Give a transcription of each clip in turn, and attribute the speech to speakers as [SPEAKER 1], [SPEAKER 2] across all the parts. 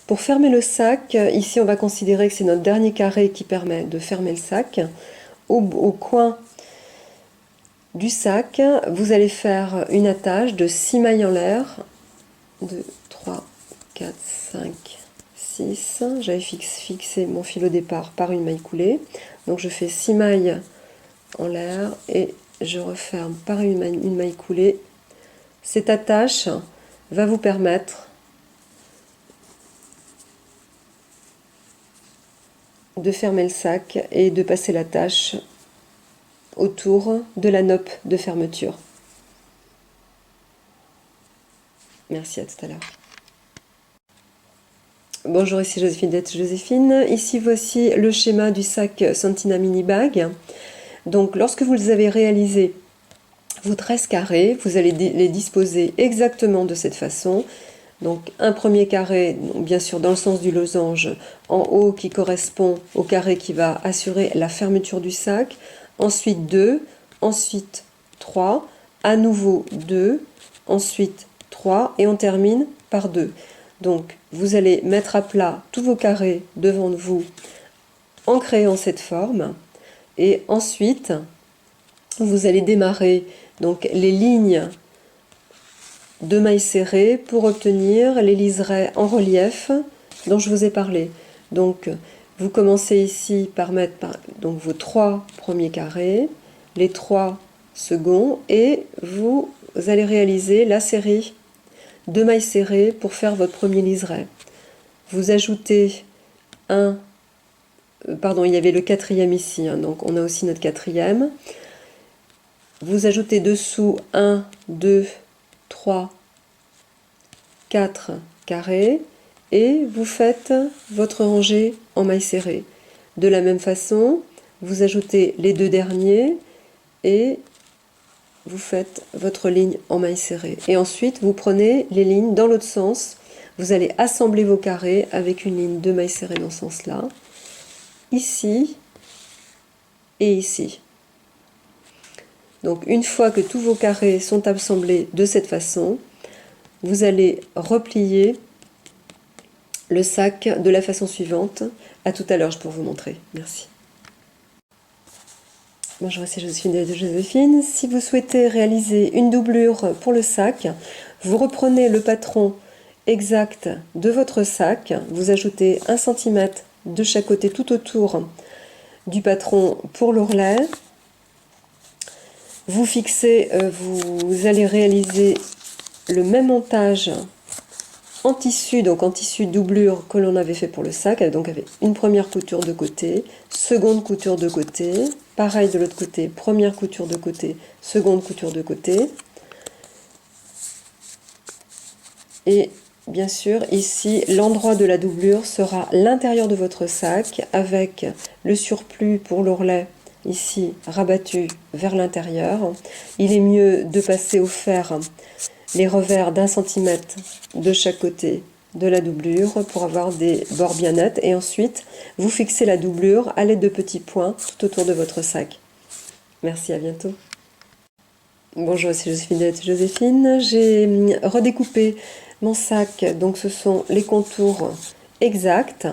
[SPEAKER 1] Pour fermer le sac, ici on va considérer que c'est notre dernier carré qui permet de fermer le sac. Au coin du sac, vous allez faire une attache de 6 mailles en l'air. 2, 3, 4, 5, 6. J'avais fixé mon fil au départ par une maille coulée. Donc je fais 6 mailles en l'air et je referme par une maille coulée. Cette attache va vous permettre de fermer le sac et de passer l'attache autour de la noppe de fermeture. Merci, à tout à l'heure. Bonjour, ici Joséphine d'être Joséphine. Ici, voici le schéma du sac Santina Mini Bag. Donc, lorsque vous avez réalisé vos 13 carrés, vous allez les disposer exactement de cette façon. Donc, un premier carré, bien sûr dans le sens du losange, en haut qui correspond au carré qui va assurer la fermeture du sac. Ensuite 2, ensuite 3, à nouveau 2, ensuite 3 et on termine par 2. Donc vous allez mettre à plat tous vos carrés devant vous en créant cette forme et ensuite vous allez démarrer donc les lignes de mailles serrées pour obtenir les liserés en relief dont je vous ai parlé. Donc vous commencez ici par mettre donc vos 3 premiers carrés, les 3 seconds et vous allez réaliser la série de mailles serrées pour faire votre premier liseré. Vous ajoutez il y avait le 4e ici, donc on a aussi notre 4e. Vous ajoutez dessous 1, 2, 3, 4 carrés et vous faites votre rangée en mailles serrées. De la même façon, vous ajoutez les 2 derniers et vous faites votre ligne en mailles serrées. Et ensuite, vous prenez les lignes dans l'autre sens. Vous allez assembler vos carrés avec une ligne de mailles serrées dans ce sens-là. Ici et ici. Donc, une fois que tous vos carrés sont assemblés de cette façon, vous allez replier le sac de la façon suivante. À tout à l'heure, pour vous montrer. Merci. Bonjour, c'est Joséphine de Joséphine. Si vous souhaitez réaliser une doublure pour le sac, vous reprenez le patron exact de votre sac, vous ajoutez 1 cm de chaque côté tout autour du patron pour l'ourlet. Vous fixez, vous allez réaliser le même montage en tissu, donc en tissu doublure que l'on avait fait pour le sac, donc avec une première couture de côté, seconde couture de côté, pareil de l'autre côté, première couture de côté, seconde couture de côté. Et bien sûr, ici, l'endroit de la doublure sera l'intérieur de votre sac avec le surplus pour l'ourlet ici rabattu vers l'intérieur. Il est mieux de passer au fer les revers d'1 cm de chaque côté de la doublure pour avoir des bords bien nets et ensuite vous fixez la doublure à l'aide de petits points tout autour de votre sac. Merci, à bientôt. Bonjour, c'est Joséphine. J'ai redécoupé mon sac, donc ce sont les contours exacts.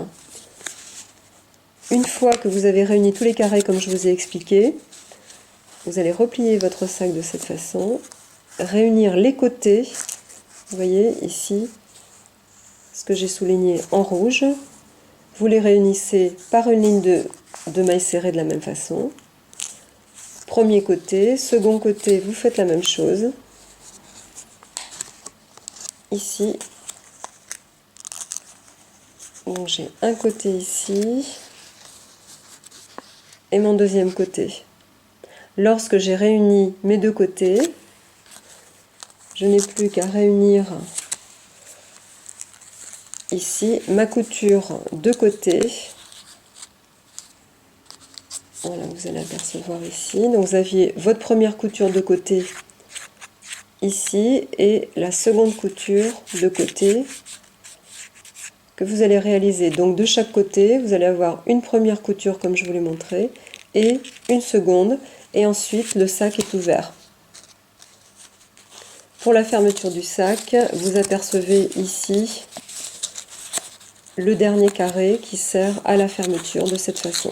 [SPEAKER 1] Une fois que vous avez réuni tous les carrés comme je vous ai expliqué, vous allez replier votre sac de cette façon, réunir les côtés, vous voyez ici ce que j'ai souligné en rouge, vous les réunissez par une ligne de mailles serrées de la même façon. Premier côté, second côté, vous faites la même chose. Ici, donc j'ai un côté ici et mon deuxième côté. Lorsque j'ai réuni mes deux côtés, je n'ai plus qu'à réunir ici ma couture de côté. Voilà, vous allez apercevoir ici. Donc vous aviez votre première couture de côté ici et la seconde couture de côté que vous allez réaliser. Donc de chaque côté, vous allez avoir une première couture comme je vous l'ai montré et une seconde et ensuite le sac est ouvert. Pour la fermeture du sac, vous apercevez ici le dernier carré qui sert à la fermeture de cette façon.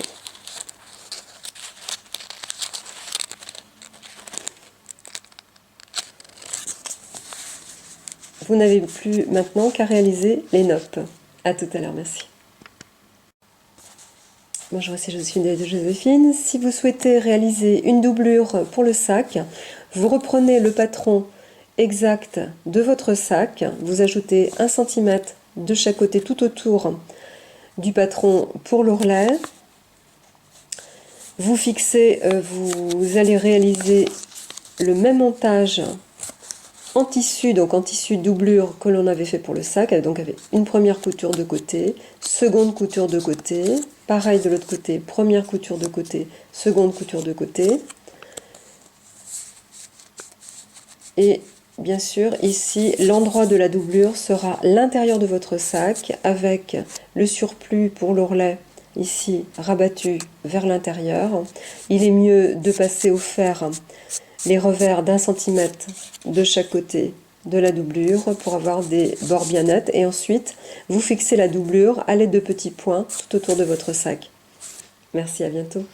[SPEAKER 1] Vous n'avez plus maintenant qu'à réaliser les noppes. À tout à l'heure, merci. Bonjour, c'est Joséphine de Joséphine. Si vous souhaitez réaliser une doublure pour le sac, vous reprenez le patron exact de votre sac, vous ajoutez 1 cm de chaque côté tout autour du patron pour l'ourlet. Vous fixez, vous allez réaliser le même montage en tissu, donc en tissu doublure que l'on avait fait pour le sac, donc avec une première couture de côté, seconde couture de côté, pareil de l'autre côté, première couture de côté, seconde couture de côté. Et bien sûr, ici, l'endroit de la doublure sera l'intérieur de votre sac avec le surplus pour l'ourlet ici rabattu vers l'intérieur. Il est mieux de passer au fer les revers d'1 cm de chaque côté de la doublure pour avoir des bords bien nets, et ensuite vous fixez la doublure à l'aide de petits points tout autour de votre sac. Merci, à bientôt.